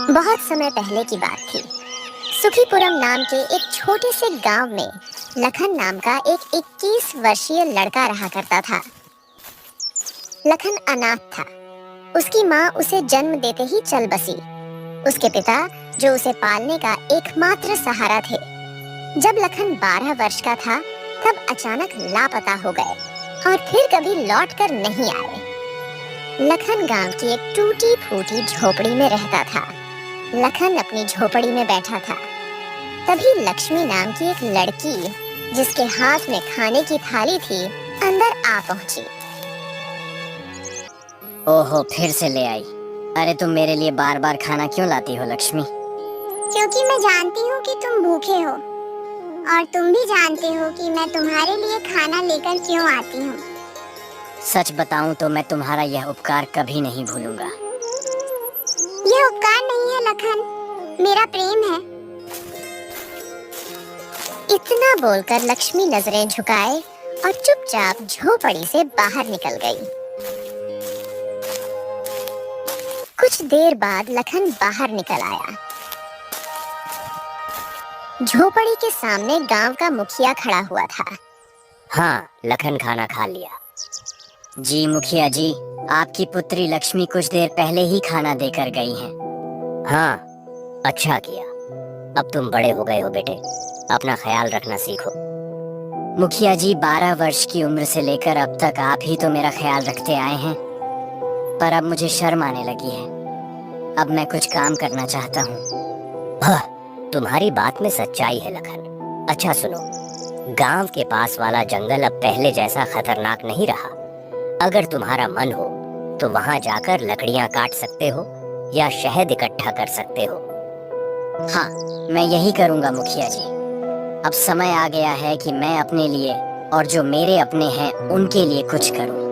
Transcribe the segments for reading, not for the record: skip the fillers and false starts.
बहुत समय पहले की बात थी। सुखीपुरम नाम के एक छोटे से गांव में लखन नाम का एक 21 वर्षीय लड़का रहा करता था। लखन अनाथ था। उसकी माँ उसे जन्म देते ही चल बसी। उसके पिता, जो उसे पालने का एकमात्र सहारा थे, जब लखन 12 वर्ष का था तब अचानक लापता हो गए और फिर कभी लौट कर नहीं आए। लखन गांव की एक टूटी फूटी झोपड़ी में रहता था। लखन अपनी झोपड़ी में बैठा था, तभी लक्ष्मी नाम की एक लड़की, जिसके हाथ में खाने की थाली थी, अंदर आ पहुंची। ओहो, फिर से ले आई। अरे तुम मेरे लिए बार बार खाना क्यों लाती हो लक्ष्मी? क्योंकि मैं जानती हूँ कि तुम भूखे हो, और तुम भी जानते हो कि मैं तुम्हारे लिए खाना लेकर क्यों आती हूँ। सच बताऊं तो मैं तुम्हारा यह उपकार कभी नहीं भूलूंगा। यह उपकार नहीं है लखन, मेरा प्रेम है। इतना बोलकर लक्ष्मी नजरें झुकाए और चुपचाप झोपड़ी से बाहर निकल गई। कुछ देर बाद लखन बाहर निकल आया। झोपड़ी के सामने गांव का मुखिया खड़ा हुआ था। हाँ, लखन खाना खा लिया। जी मुखिया जी, आपकी पुत्री लक्ष्मी कुछ देर पहले ही खाना देकर गई हैं। हाँ, अच्छा किया। अब तुम बड़े हो गए हो बेटे, अपना ख्याल रखना सीखो। मुखिया जी, 12 वर्ष की उम्र से लेकर अब तक आप ही तो मेरा ख्याल रखते आए हैं, पर अब मुझे शर्म आने लगी है। अब मैं कुछ काम करना चाहता हूँ। हाँ, तुम्हारी बात में सच्चाई है लखन। अच्छा सुनो, गांव के पास वाला जंगल अब पहले जैसा खतरनाक नहीं रहा। अगर तुम्हारा मन हो तो वहां जाकर लकड़ियां काट सकते हो या शहद इकट्ठा कर सकते हो। हाँ, मैं यही करूंगा मुखिया जी। अब समय आ गया है कि मैं अपने लिए और जो मेरे अपने हैं उनके लिए कुछ करूं।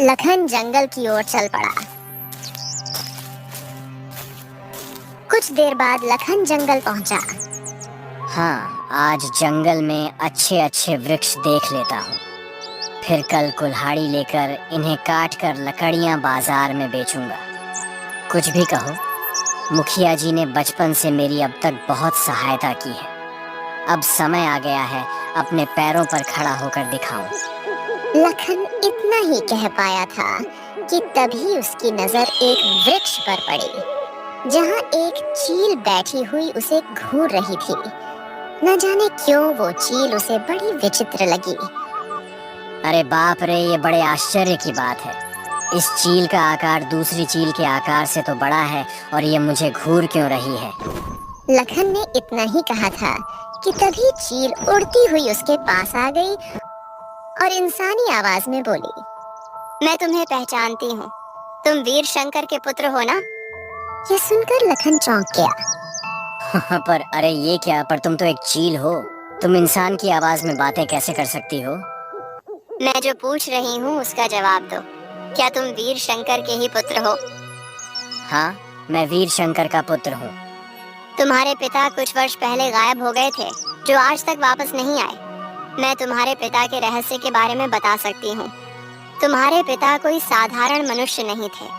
लखन जंगल की ओर चल पड़ा। कुछ देर बाद लखन जंगल पहुंचा। हाँ, आज जंगल में अच्छे अच्छे वृक्ष देख लेता हूँ, फिर कल कुल्हाड़ी लेकर इन्हें काट कर लकड़ियां बाजार में बेचूंगा। कुछ भी कहो, मुखिया जी ने बचपन से मेरी अब तक बहुत सहायता की है। अब समय आ गया है अपने पैरों पर खड़ा होकर दिखाऊं। लखन इतना ही कह पाया था कि तभी उसकी नजर एक वृक्ष पर पड़ी, जहां एक चील बैठी हुई उसे घूर रही थी। न जाने क्यों वो चील उसे बड़ी विचित्र लगी। अरे बाप रे, ये बड़े आश्चर्य की बात है। इस चील का आकार दूसरी चील के आकार से तो बड़ा है, और ये मुझे घूर क्यों रही है? लखन ने इतना ही कहा था कि तभी चील उड़ती हुई उसके पास आ गई और इंसानी आवाज में बोली, मैं तुम्हें पहचानती हूँ, तुम वीर शंकर के पुत्र हो ना? यह सुनकर लखन चौंक गया। पर अरे ये क्या, पर तुम तो एक चील हो, तुम इंसान की आवाज में बातें कैसे कर सकती हो? मैं जो पूछ रही हूँ उसका जवाब दो। क्या तुम वीर शंकर के ही पुत्र हो? हाँ, मैं वीर शंकर का पुत्र हूँ। तुम्हारे पिता कुछ वर्ष पहले गायब हो गए थे, जो आज तक वापस नहीं आए। मैं तुम्हारे पिता के रहस्य के बारे में बता सकती हूँ। तुम्हारे पिता कोई साधारण मनुष्य नहीं थे।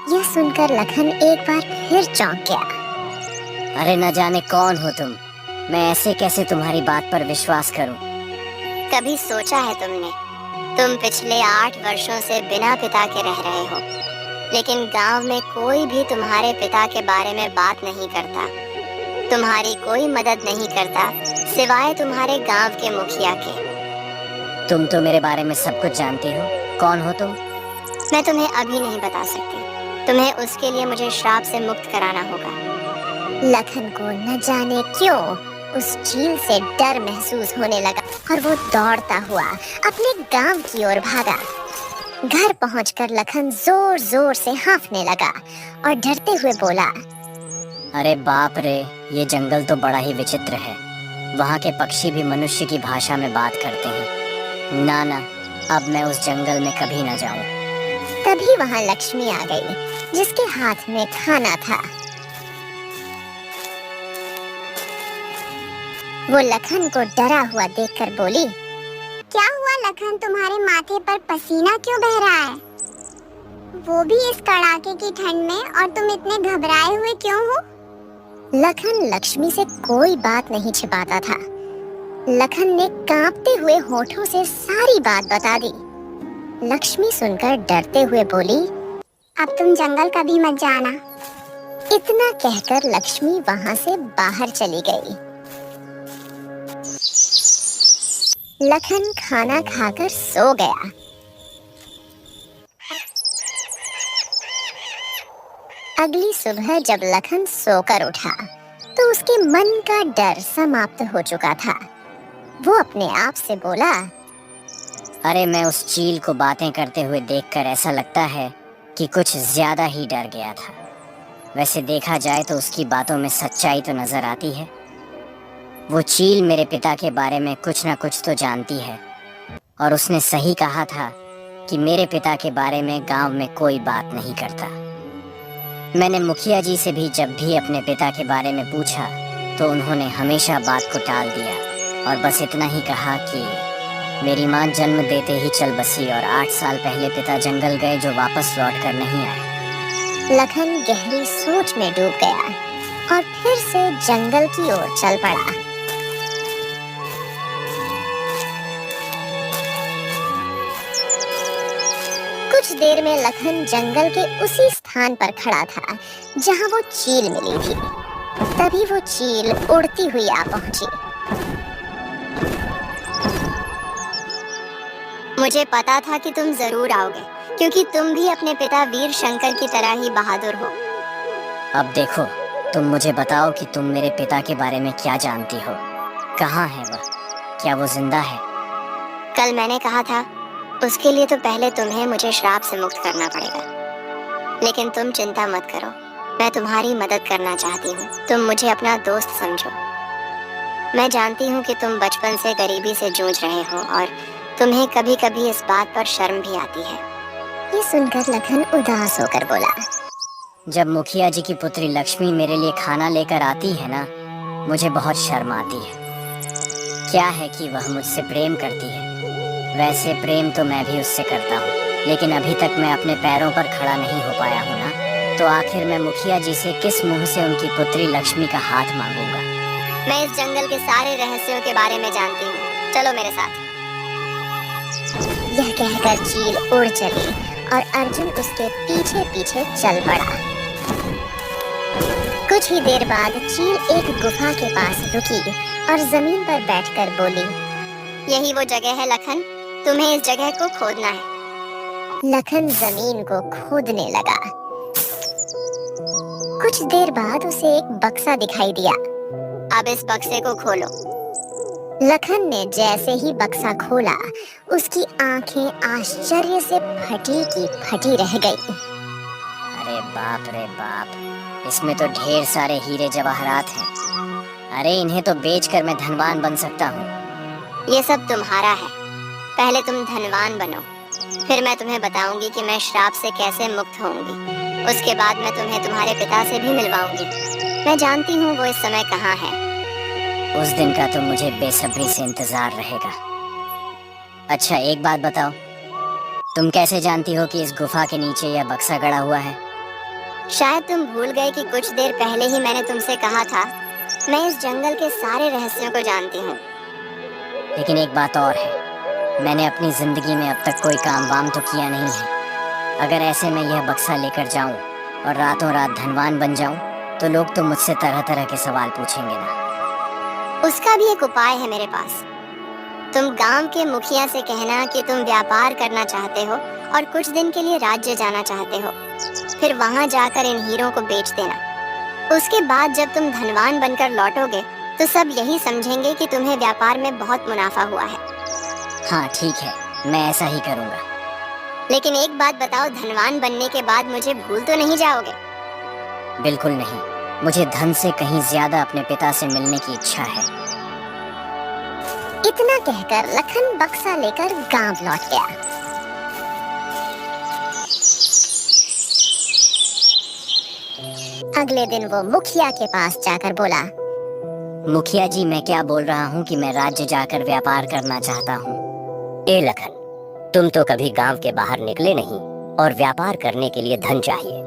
यह सुनकर लखन एक बार फिर चौंक गया। अरे न जाने कौन हो तुम, मैं ऐसे कैसे तुम्हारी बात पर विश्वास करूं? कभी सोचा है तुमने, तुम पिछले 8 वर्षों से बिना पिता के रह रहे हो, लेकिन गांव में कोई भी तुम्हारे पिता के बारे में बात नहीं करता, तुम्हारी कोई मदद नहीं करता सिवाय तुम्हारे गांव के मुखिया के। तुम तो मेरे बारे में सब कुछ जानती हो, कौन हो तुम? मैं तुम्हें अभी नहीं बता सकती, तुम्हें उसके लिए मुझे श्राप से मुक्त कराना होगा। लखन को न जाने क्यों उस चील से डर महसूस होने लगा और वो दौड़ता हुआ अपने गांव की ओर भागा। घर पहुंचकर लखन जोर जोर से हांफने लगा और डरते हुए बोला, अरे बाप रे, ये जंगल तो बड़ा ही विचित्र है। वहाँ के पक्षी भी मनुष्य की भाषा में बात करते हैं। ना ना, अब मैं उस जंगल में कभी ना जाऊं। तभी वहाँ लक्ष्मी आ गई, जिसके हाथ में खाना था। वो लखन को डरा हुआ देखकर बोली, क्या हुआ लखन, तुम्हारे माथे पर पसीना क्यों बह रहा है? वो भी इस कड़ाके की ठंड में, और तुम इतने घबराए हुए क्यों हो? लखन लक्ष्मी से कोई बात नहीं छिपाता था। लखन ने कांपते हुए होठों से सारी बात बता दी। लक्ष्मी सुनकर डरते हुए बोली, अब तुम जंगल कभी मत जाना। इतना कहकर लक्ष्मी वहां से बाहर चली गई। लखन खाना खाकर सो गया। अगली सुबह जब लखन सोकर उठा तो उसके मन का डर समाप्त हो चुका था। वो अपने आप से बोला, अरे मैं उस चील को बातें करते हुए देखकर ऐसा लगता है कि कुछ ज्यादा ही डर गया था। वैसे देखा जाए तो उसकी बातों में सच्चाई तो नजर आती है। वो चील मेरे पिता के बारे में कुछ ना कुछ तो जानती है, और उसने सही कहा था कि मेरे पिता के बारे में गांव में कोई बात नहीं करता। मैंने मुखिया जी से भी जब भी अपने पिता के बारे में पूछा तो उन्होंने हमेशा बात को टाल दिया और बस इतना ही कहा कि मेरी माँ जन्म देते ही चल बसी और 8 साल पहले पिता जंगल गए जो वापस लौट कर नहीं आए। लखन गहरी सोच में डूब गया और फिर से जंगल की ओर चल पड़ा। कुछ देर में लखन जंगल के उसी स्थान पर खड़ा था जहां वो चील मिली थी। तभी वो चील उड़ती हुई आ पहुंची। मुझे पता था कि तुम जरूर आओगे, क्योंकि तुम भी अपने पिता वीर शंकर की तरह ही बहादुर हो। अब देखो, तुम मुझे बताओ कि तुम मेरे पिता के बारे में क्या जानती हो। कहाँ है वह? क्या वो जिंदा है? कल मैंने कहा था, उसके लिए तो पहले तुम्हें मुझे श्राप से मुक्त करना पड़ेगा। लेकिन तुम चिंता मत करो, मैं तुम्हारी मदद करना चाहती हूँ। तुम मुझे अपना दोस्त समझो। मैं जानती हूँ कि तुम बचपन से गरीबी से जूझ रहे हो और तुम्हें कभी कभी इस बात पर शर्म भी आती है। ये सुनकर लखन उदास होकर बोला, जब मुखिया जी की पुत्री लक्ष्मी मेरे लिए खाना लेकर आती है ना, मुझे बहुत शर्म आती है। क्या है कि वह मुझसे प्रेम करती है। वैसे प्रेम तो मैं भी उससे करता हूँ, लेकिन अभी तक मैं अपने पैरों पर खड़ा नहीं हो पाया हूँ ना, तो आखिर मैं मुखिया जी से किस मुंह से उनकी पुत्री लक्ष्मी का हाथ मांगूंगा। मैं इस जंगल के सारे रहस्यों के बारे में जानती हूँ, चलो मेरे साथ। यह कहकर चील उड़ चली और अर्जुन उसके पीछे पीछे चल पड़ा। कुछ ही देर बाद चील एक गुफा के पास रुकी और जमीन पर बैठकर बोली, यही वो जगह है लखन, तुम्हें इस जगह को खोदना है। लखन जमीन को खोदने लगा। कुछ देर बाद उसे एक बक्सा दिखाई दिया। अब इस बक्से को खोलो। लखन ने जैसे ही बक्सा खोला, उसकी आंखें आश्चर्य से फटी की फटी रह गई। अरे बाप रे बाप, इसमें तो ढेर सारे हीरे जवाहरात हैं। अरे इन्हें तो बेचकर मैं धनवान बन सकता हूँ। ये सब तुम्हारा है। पहले तुम धनवान बनो, फिर मैं तुम्हें बताऊंगी कि मैं श्राप से कैसे मुक्त होंगी। उसके बाद मैं तुम्हें तुम्हारे पिता से भी मिलवाऊंगी। मैं जानती हूँ वो इस समय कहाँ है। उस दिन का तो मुझे बेसब्री से इंतजार रहेगा। अच्छा एक बात बताओ, तुम कैसे जानती हो कि इस गुफा के नीचे यह बक्सा गड़ा हुआ है? शायद तुम भूल गए कि कुछ देर पहले ही मैंने तुमसे कहा था, मैं इस जंगल के सारे रहस्यों को जानती हूँ। लेकिन एक बात और है, मैंने अपनी जिंदगी में अब तक कोई काम वाम तो किया नहीं है। अगर ऐसे में यह बक्सा लेकर जाऊं और रातों रात धनवान बन जाऊं, तो लोग तो मुझसे तरह तरह के सवाल पूछेंगे ना। उसका भी एक उपाय है मेरे पास। तुम गांव के मुखिया से कहना कि तुम व्यापार करना चाहते हो और कुछ दिन के लिए राज्य जाना चाहते हो। फिर वहां जाकर इन हीरों को बेच देना। उसके बाद जब तुम धनवान बनकर लौटोगे तो सब यही समझेंगे कि तुम्हें व्यापार में बहुत मुनाफा हुआ है। हाँ ठीक है, मैं ऐसा ही करूँगा। लेकिन एक बात बताओ, धनवान बनने के बाद मुझे भूल तो नहीं जाओगे? बिल्कुल नहीं, मुझे धन से कहीं ज्यादा अपने पिता से मिलने की इच्छा है। इतना कहकर लखन बक्सा लेकर गांव लौट गया। अगले दिन वो मुखिया के पास जाकर बोला, मुखिया जी, मैं क्या बोल रहा हूँ कि मैं राज्य जाकर व्यापार करना चाहता हूँ। ए लखन, तुम तो कभी गांव के बाहर निकले नहीं और व्यापार करने के लिए धन चाहिए,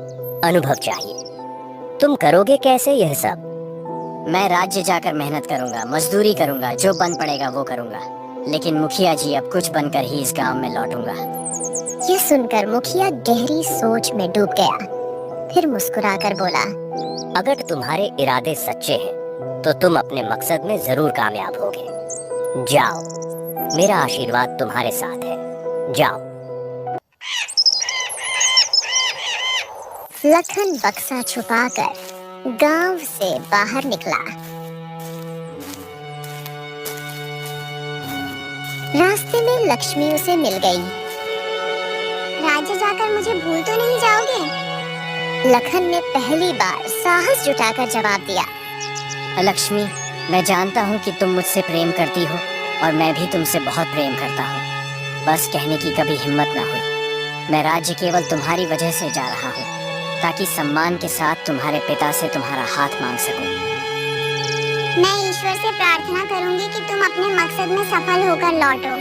अनुभव चाहिए। तुम करोगे कैसे यह सब? मैं राज्य जाकर मेहनत करूंगा, मजदूरी करूंगा, जो बन पड़ेगा वो करूंगा। लेकिन मुखिया जी, अब कुछ बनकर ही इस गांव में लौटूंगा। ये सुनकर मुखिया गहरी सोच में डूब गया। फिर मुस्कुराकर बोला, अगर तुम्हारे इरादे सच्चे हैं तो तुम अपने मकसद में जरूर कामयाब होगे। जाओ, मेरा आशीर्वाद तुम्हारे साथ है। जाओ। लखन बक्सा छुपाकर गांव से बाहर निकला। रास्ते में लक्ष्मी उसे मिल गई। राज्य जाकर मुझे भूल तो नहीं जाओगे? लखन ने पहली बार साहस जुटाकर जवाब दिया। लक्ष्मी, मैं जानता हूँ कि तुम मुझसे प्रेम करती हो और मैं भी तुमसे बहुत प्रेम करता हूँ। बस कहने की कभी हिम्मत ना हुई। मैं राज्य केवल तुम्हारी वजह से जा रहा हूँ, ताकि सम्मान के साथ तुम्हारे पिता से तुम्हारा हाथ मांग सकूं। मैं ईश्वर से प्रार्थना करूंगी कि तुम अपने मकसद में सफल होकर लौटो।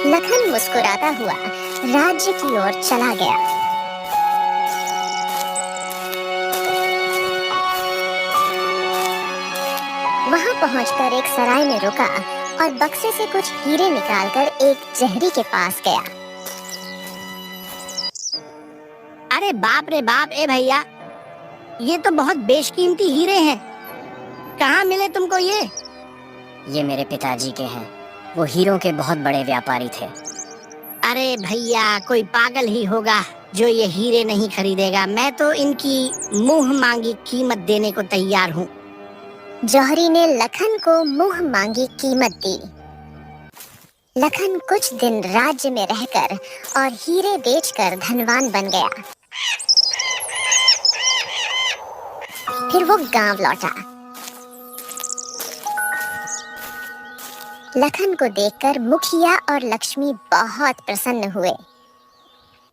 लखन मुस्कुराता हुआ राज्य की ओर चला गया। वहां पहुंचकर एक सराय में रुका और बक्से से कुछ हीरे निकालकर एक जहरी के पास गया। अरे बाप रे बाप, ए भैया, ये तो बहुत बेशकीमती हीरे हैं। कहाँ मिले तुमको ये? ये मेरे पिताजी के हैं। वो हीरों के बहुत बड़े व्यापारी थे। अरे भैया, कोई पागल ही होगा जो ये हीरे नहीं खरीदेगा। मैं तो इनकी मुंह मांगी कीमत देने को तैयार हूँ। जौहरी ने लखन को मुंह मांगी कीमत दी। लखन कुछ दिन राज्य में रहकर और हीरे बेचकर धनवान बन गया। फिर वो गांव लौटा। लखन को देखकर मुखिया और लक्ष्मी बहुत प्रसन्न हुए।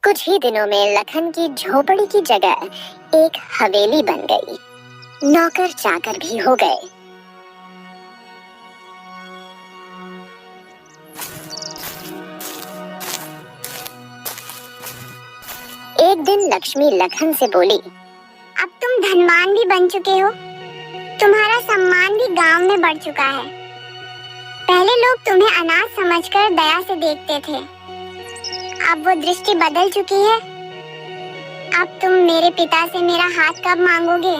कुछ ही दिनों में लखन की झोपड़ी की जगह एक हवेली बन गई। नौकर चाकर भी हो गए। एक दिन लक्ष्मी लखन से बोली, अब तुम धनवान भी बन चुके हो, तुम्हारा सम्मान भी गांव में बढ़ चुका है। पहले लोग तुम्हें अनाथ समझकर दया से देखते थे, अब वो दृष्टि बदल चुकी है। अब तुम मेरे पिता से मेरा हाथ कब मांगोगे?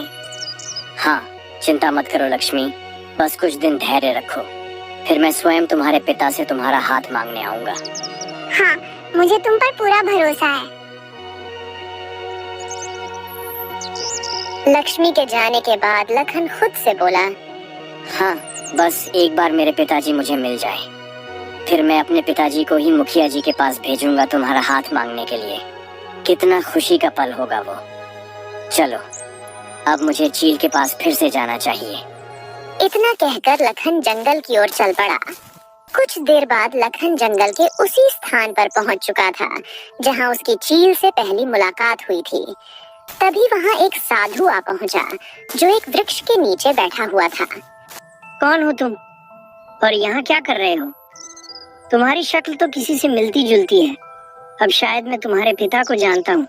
हाँ, चिंता मत करो लक्ष्मी, बस कुछ दिन धैर्य रखो, फिर मैं स्वयं तुम्हारे पिता से तुम्हारा हाथ मांगने आऊंगा। हाँ, मुझे तुम पर पूरा भरोसा है। लक्ष्मी के जाने के बाद लखन खुद से बोला, हाँ, बस एक बार मेरे पिताजी मुझे मिल जाए, फिर मैं अपने पिताजी को ही मुखिया जी के पास भेजूंगा तुम्हारा हाथ मांगने के लिए। कितना खुशी का पल होगा वो। चलो, अब मुझे चील के पास फिर से जाना चाहिए। इतना कहकर लखन जंगल की ओर चल पड़ा। कुछ देर बाद लखन जंगल के उसी स्थान पर पहुंच चुका था जहां उसकी चील से पहली मुलाकात हुई थी। तभी वहां एक साधु आ पहुंचा जो एक वृक्ष के नीचे बैठा हुआ था। कौन हो तुम और यहाँ क्या कर रहे हो? तुम्हारी शक्ल तो किसी से मिलती जुलती है। अब शायद मैं तुम्हारे पिता को जानता हूँ।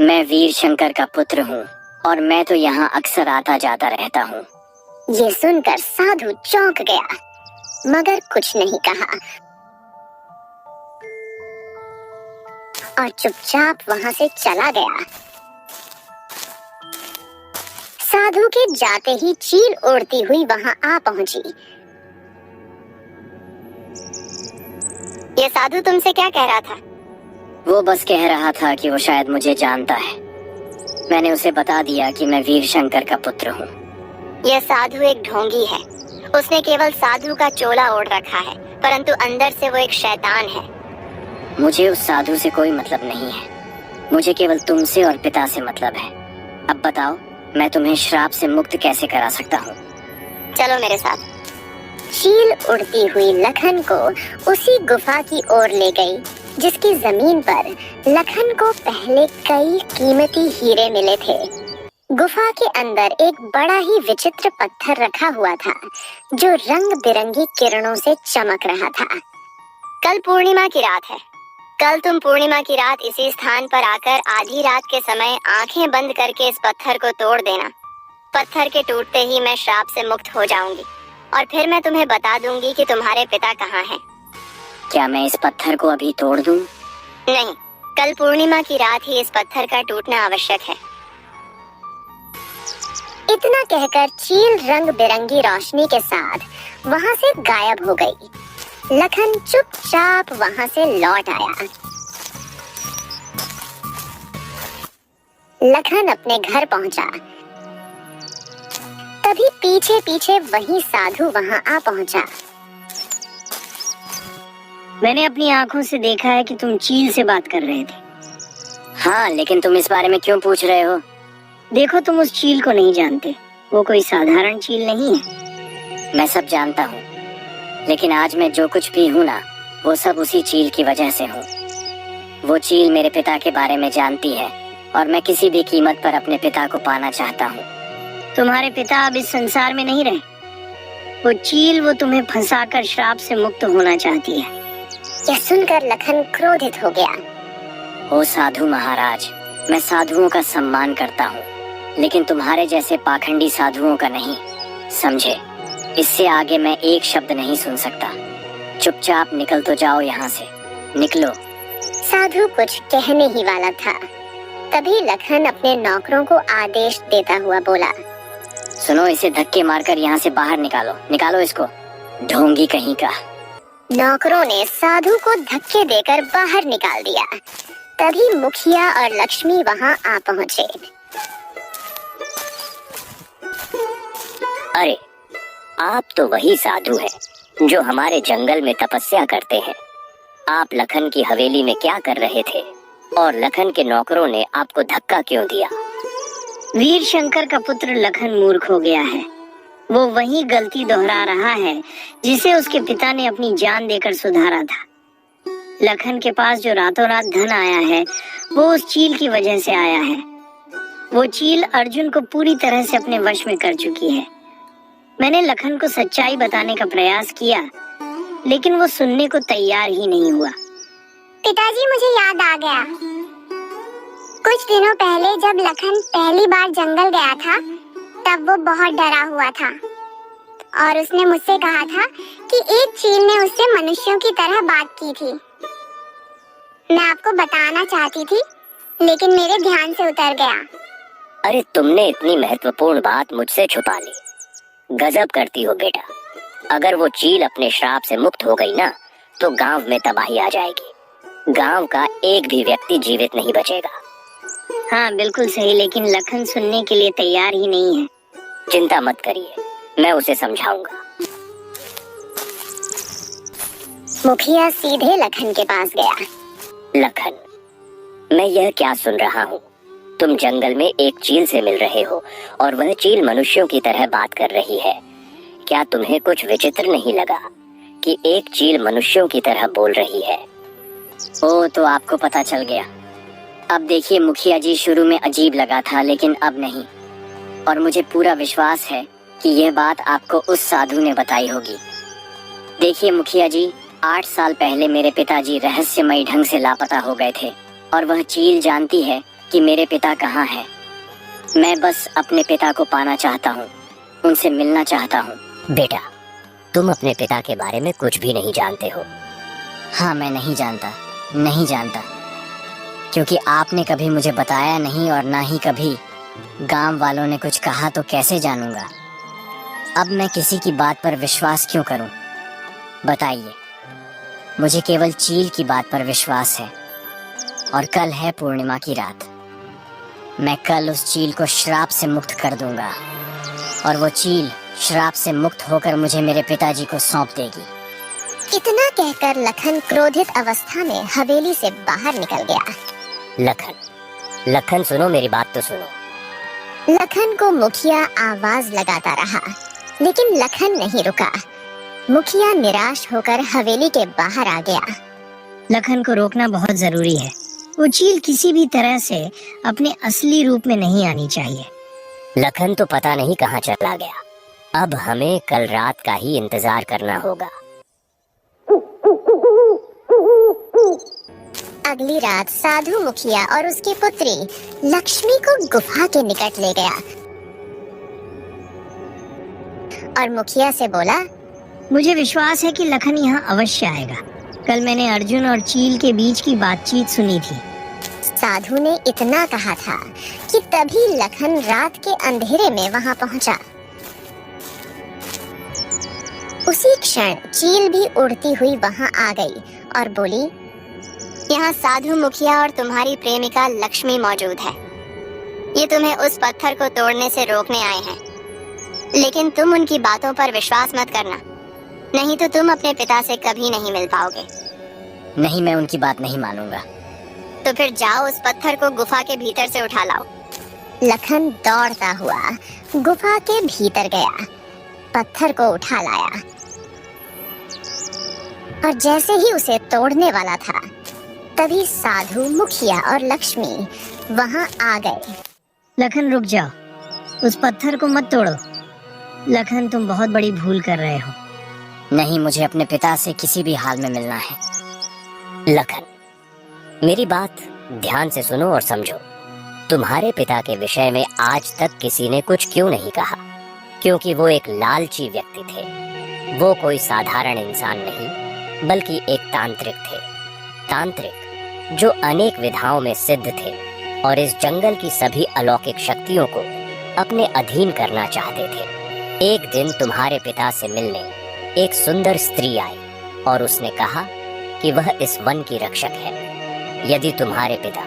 मैं वीर शंकर का पुत्र हूँ और मैं तो यहाँ अक्सर आता जाता रहता हूँ। ये सुनकर साधु चौंक गया मगर कुछ नहीं कहा और चुपचाप वहां से चला गया। साधु के जाते ही चील उड़ती हुई वहां आ पहुंची। ये साधु तुमसे क्या कह रहा था? वो बस कह रहा था कि वो शायद मुझे जानता है। मैंने उसे बता दिया कि मैं वीर शंकर का पुत्र हूँ। यह साधु एक ढोंगी है। उसने केवल साधु का चोला ओढ़ रखा है, परंतु अंदर से वो एक शैतान है। मुझे उस साधु से कोई मतलब नहीं है। मुझे केवल तुमसे और पिता से मतलब है। अब बताओ, मैं तुम्हें श्राप से मुक्त कैसे करा सकता हूँ? चलो मेरे साथ। चील उड़ती हुई लखन को उसी गुफा की ओर ले गई जिसकी जमीन पर लखन को पहले कई कीमती हीरे मिले थे। गुफा के अंदर एक बड़ा ही विचित्र पत्थर रखा हुआ था जो रंग बिरंगी किरणों से चमक रहा था। कल पूर्णिमा की रात है। कल तुम पूर्णिमा की रात इसी स्थान पर आकर आधी रात के समय आंखें बंद करके इस पत्थर को तोड़ देना। पत्थर के टूटते ही मैं श्राप से मुक्त हो जाऊंगी और फिर मैं तुम्हें बता दूंगी कि तुम्हारे पिता कहाँ हैं। क्या मैं इस पत्थर को अभी तोड़ दूं? नहीं, कल पूर्णिमा की रात ही इस पत्थर का टूटना आवश्यक है। इतना कहकर चील रंग बिरंगी रोशनी के साथ वहां से गायब हो गई। लखन चुपचाप वहां से लौट आया। लखन अपने घर पहुंचा, तभी पीछे पीछे वही साधु वहां आ पहुंचा। मैंने अपनी आंखों से देखा है कि तुम चील से बात कर रहे थे। हाँ, लेकिन तुम इस बारे में क्यों पूछ रहे हो? देखो, तुम उस चील को नहीं जानते। वो कोई साधारण चील नहीं है। मैं सब जानता हूँ, लेकिन आज मैं जो कुछ भी हूँ ना, वो सब उसी चील की वजह से हूँ। वो चील मेरे पिता के बारे में जानती है और मैं किसी भी कीमत पर अपने पिता को पाना चाहता हूँ। तुम्हारे पिता अब इस संसार में नहीं रहे। वो चील, वो तुम्हें फंसाकर श्राप से मुक्त होना चाहती है। यह सुनकर लखन क्रोधित हो गया। ओ साधु महाराज, मैं साधुओं का सम्मान करता हूँ, लेकिन तुम्हारे जैसे पाखंडी साधुओं का नहीं, समझे? इससे आगे मैं एक शब्द नहीं सुन सकता। चुपचाप निकल तो जाओ यहाँ से, निकलो। साधु कुछ कहने ही वाला था, तभी लखन अपने नौकरों को आदेश देता हुआ बोला, सुनो, इसे धक्के मारकर यहाँ से बाहर निकालो, निकालो इसको, ढोंगी कहीं का। नौकरों ने साधु को धक्के देकर बाहर निकाल दिया। तभी मुखिया और लक्ष्मी वहां आ पहुंचे। अरे, आप तो वही साधु हैं जो हमारे जंगल में तपस्या करते हैं। आप लखन की हवेली में क्या कर रहे थे और लखन के नौकरों ने आपको धक्का क्यों दिया? वीर शंकर का पुत्र लखन मूर्ख हो गया है। वो वही गलती दोहरा रहा है जिसे उसके पिता ने अपनी जान देकर सुधारा था। लखन के पास जो रातों रात धन आया है, वो उस चील की वजह से आया है। वो चील अर्जुन को पूरी तरह से अपने वश में कर चुकी है। मैंने लखन को सच्चाई बताने का प्रयास किया, लेकिन वो सुनने को तैयार ही नहीं हुआ। पिताजी, मुझे याद आ गया। कुछ दिनों पहले जब लखन पहली बार जंगल गया था, तब वो बहुत डरा हुआ था और उसने मुझसे कहा था कि एक चील ने उससे मनुष्यों की तरह बात की थी। मैं आपको बताना चाहती थी, लेकिन मेरे ध्यान से उतर गया। अरे, तुमने इतनी महत्वपूर्ण बात मुझसे छुपा ली। गजब करती हो बेटा। अगर वो चील अपने श्राप से मुक्त हो गई ना, तो गांव में तबाही आ जाएगी। गांव का एक भी व्यक्ति जीवित नहीं बचेगा। हाँ, बिल्कुल सही, लेकिन लखन सुनने के लिए तैयार ही नहीं है। चिंता मत करिए, मैं उसे समझाऊंगा। मुखिया सीधे लखन के पास गया। लखन, मैं यह क्या सुन रहा हूँ? तुम जंगल में एक चील से मिल रहे हो और वह चील मनुष्यों की तरह बात कर रही है। क्या तुम्हें कुछ विचित्र नहीं लगा कि एक चील मनुष्यों की तरह बोल रही है? ओ, तो आपको पता चल गया। अब देखिए मुखिया जी, शुरू में अजीब लगा था, लेकिन अब नहीं। और मुझे पूरा विश्वास है कि यह बात आपको उस साधु ने बताई होगी। देखिए मुखिया जी, 8 साल पहले मेरे पिताजी रहस्यमयी ढंग से लापता हो गए थे और वह चील जानती है कि मेरे पिता कहाँ हैं। मैं बस अपने पिता को पाना चाहता हूँ, उनसे मिलना चाहता हूँ। बेटा, तुम अपने पिता के बारे में कुछ भी नहीं जानते हो। हाँ, मैं नहीं जानता, क्योंकि आपने कभी मुझे बताया नहीं और ना ही कभी गांव वालों ने कुछ कहा, तो कैसे जानूंगा? अब मैं किसी की बात पर विश्वास क्यों करूं? बताइए। मुझे केवल चील की बात पर विश्वास है और कल है पूर्णिमा की रात। मैं कल उस चील को श्राप से मुक्त कर दूंगा और वो चील श्राप से मुक्त होकर मुझे मेरे पिताजी को सौंप देगी। इतना कहकर लखन क्रोधित अवस्था में हवेली से बाहर निकल गया। लखन सुनो, मेरी बात तो सुनो। लखन को मुखिया आवाज लगाता रहा, लेकिन लखन नहीं रुका। मुखिया निराश होकर हवेली के बाहर आ गया। लखन को रोकना बहुत जरूरी है। वो चील किसी भी तरह से अपने असली रूप में नहीं आनी चाहिए। लखन तो पता नहीं कहाँ चला गया। अब हमें कल रात का ही इंतजार करना होगा। अगली रात साधु मुखिया और उसकी पुत्री लक्ष्मी को गुफा के निकट ले गया और मुखिया से बोला, मुझे विश्वास है कि लखन यहाँ अवश्य आएगा। कल मैंने अर्जुन और चील के बीच की बातचीत सुनी थी। साधु ने इतना कहा था कि तभी लखन रात के अंधेरे में वहां पहुंचा। उसी क्षण चील भी उड़ती हुई वहां आ गई और बोली, यहाँ साधु मुखिया और तुम्हारी प्रेमिका लक्ष्मी मौजूद है। ये तुम्हें उस पत्थर को तोड़ने से रोकने आए हैं, लेकिन तुम उनकी बातों पर विश्वास मत करना, नहीं तो तुम अपने पिता से कभी नहीं मिल पाओगे। नहीं, मैं उनकी बात नहीं मानूंगा। तो फिर जाओ, उस पत्थर को गुफा के भीतर से उठा लाओ। लखन दौड़ता हुआ गुफा के भीतर गया, पत्थर को उठा लाया और जैसे ही उसे तोड़ने वाला था तभी साधु मुखिया और लक्ष्मी वहां आ गए। लखन रुक जाओ, उस पत्थर को मत तोड़ो। लखन, तुम बहुत बड़ी भूल कर रहे हो। नहीं, मुझे अपने पिता से किसी भी हाल में मिलना है। लखन, मेरी बात ध्यान से सुनो और समझो। तुम्हारे पिता के विषय में आज तक किसी ने कुछ क्यों नहीं कहा? क्योंकि वो एक लालची व्यक्ति थे। वो कोई साधारण इंसान नहीं, बल्कि एक तांत्रिक थे। तांत्रिक जो अनेक विधाओं में सिद्ध थे और इस जंगल की सभी अलौकिक शक्तियों को अपने अधीन करना चाहते थे। एक दिन तुम्हारे पिता से मिलने एक सुंदर स्त्री आई और उसने कहा कि वह इस वन की रक्षक है। यदि तुम्हारे पिता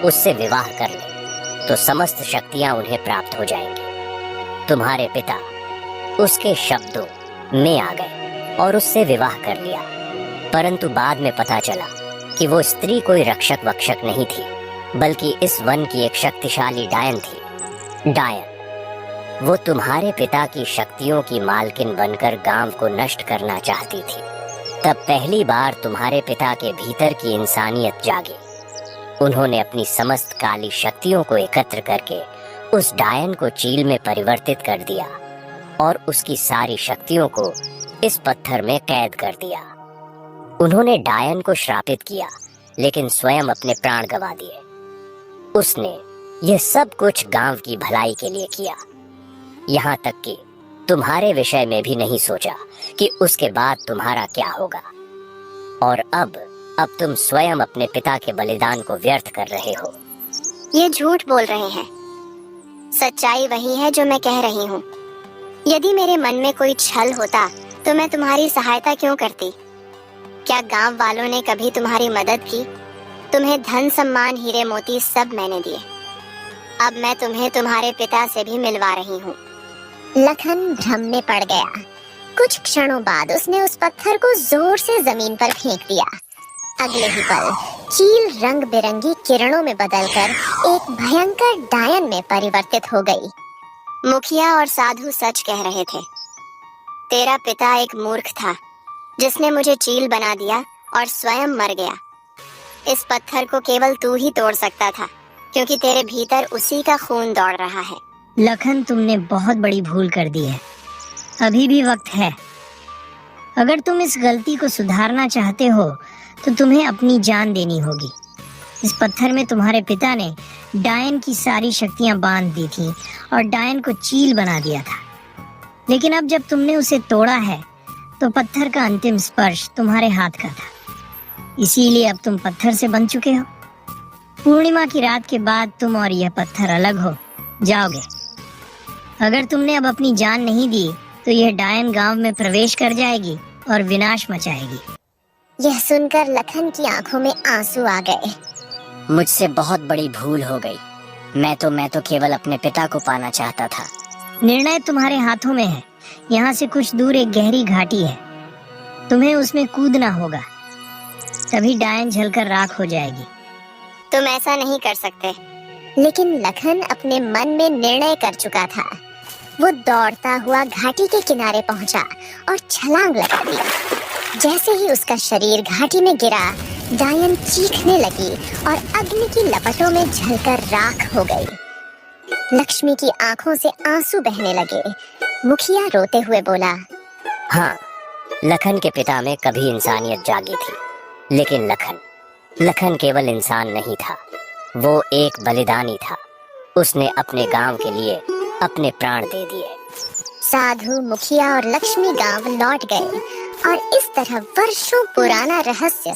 उससे विवाह कर ले तो समस्त शक्तियां उन्हें प्राप्त हो जाएंगी। तुम्हारे पिता उसके शब्दों में आ गए और उससे विवाह कर लिया, परंतु बाद में पता चला कि वो स्त्री कोई रक्षक वक्षक नहीं थी, बल्कि इस वन की एक शक्तिशाली डायन थी। डायन, वो तुम्हारे पिता की शक्तियों की मालकिन बनकर गांव को नष्ट करना चाहती थी। तब पहली बार तुम्हारे पिता के भीतर की इंसानियत जागी। उन्होंने अपनी समस्त काली शक्तियों को एकत्र करके उस डायन को चील में परिवर्तित कर दिया और उसकी सारी शक्तियों को इस पत्थर में कैद कर दिया। उन्होंने डायन को श्रापित किया, लेकिन स्वयं अपने प्राण गंवा दिए। उसने यह सब कुछ गांव की भलाई के लिए किया, यहाँ तक कि तुम्हारे विषय में भी नहीं सोचा कि उसके बाद तुम्हारा क्या होगा। और अब तुम स्वयं अपने पिता के बलिदान को व्यर्थ कर रहे हो। ये झूठ बोल रहे हैं। सच्चाई वही है जो मैं कह रही हूँ। यदि मेरे मन में कोई छल होता तो मैं तुम्हारी सहायता क्यों करती? क्या गांव वालों ने कभी तुम्हारी मदद की? तुम्हें धन सम्मान हीरे मोती सब मैंने दिए। अब मैं तुम्हें तुम्हारे पिता से भी मिलवा रही हूँ। लखन भ्रम में पड़ गया। कुछ क्षणों बाद उसने उस पत्थर को जोर से जमीन पर फेंक दिया। अगले ही पल चील रंग बिरंगी किरणों में बदलकर एक भयंकर डायन में परिवर्तित हो गई। मुखिया और साधु सच कह रहे थे। तेरा पिता एक मूर्ख था जिसने मुझे चील बना दिया और स्वयं मर गया। इस पत्थर को केवल तू ही तोड़ सकता था, क्योंकि तेरे भीतर उसी का खून दौड़ रहा है। लखन, तुमने बहुत बड़ी भूल कर दी है। अभी भी वक्त है। अगर तुम इस गलती को सुधारना चाहते हो तो तुम्हें अपनी जान देनी होगी। इस पत्थर में तुम्हारे पिता ने डायन की सारी शक्तियां बांध दी थी और डायन को चील बना दिया था। लेकिन अब जब तुमने उसे तोड़ा है तो पत्थर का अंतिम स्पर्श तुम्हारे हाथ का था। इसीलिए अब तुम पत्थर से बन चुके हो। पूर्णिमा की रात के बाद तुम और यह पत्थर अलग हो जाओगे। अगर तुमने अब अपनी जान नहीं दी तो यह डायन गांव में प्रवेश कर जाएगी और विनाश मचाएगी। यह सुनकर लखन की आंखों में आंसू आ गए। मुझसे बहुत बड़ी भूल हो गई। मैं तो केवल अपने पिता को पाना चाहता था। निर्णय तुम्हारे हाथों में है। यहाँ से कुछ दूर एक गहरी घाटी है, तुम्हें उसमें कूदना होगा, तभी डायन जलकर राख हो जाएगी। तुम ऐसा नहीं कर सकते। लेकिन लखन अपने मन में निर्णय कर चुका था। वो दौड़ता हुआ घाटी के किनारे पहुंचा और छलांग लगा दी। जैसे ही उसका शरीर घाटी में गिरा, डायन चीखने लगी और अग्नि की लपटों में जलकर राख हो गई। लक्ष्मी की आंखों से आंसू बहने लगे। मुखिया रोते हुए बोला, हाँ, लखन के पिता में कभी इंसानियत जागी थी, लेकिन लखन लखन केवल इंसान नहीं था, वो एक बलिदानी था। उसने अपने गांव के लिए अपने प्राण दे दिए। साधु, मुखिया और लक्ष्मी गांव लौट गए और इस तरह वर्षों पुराना रहस्य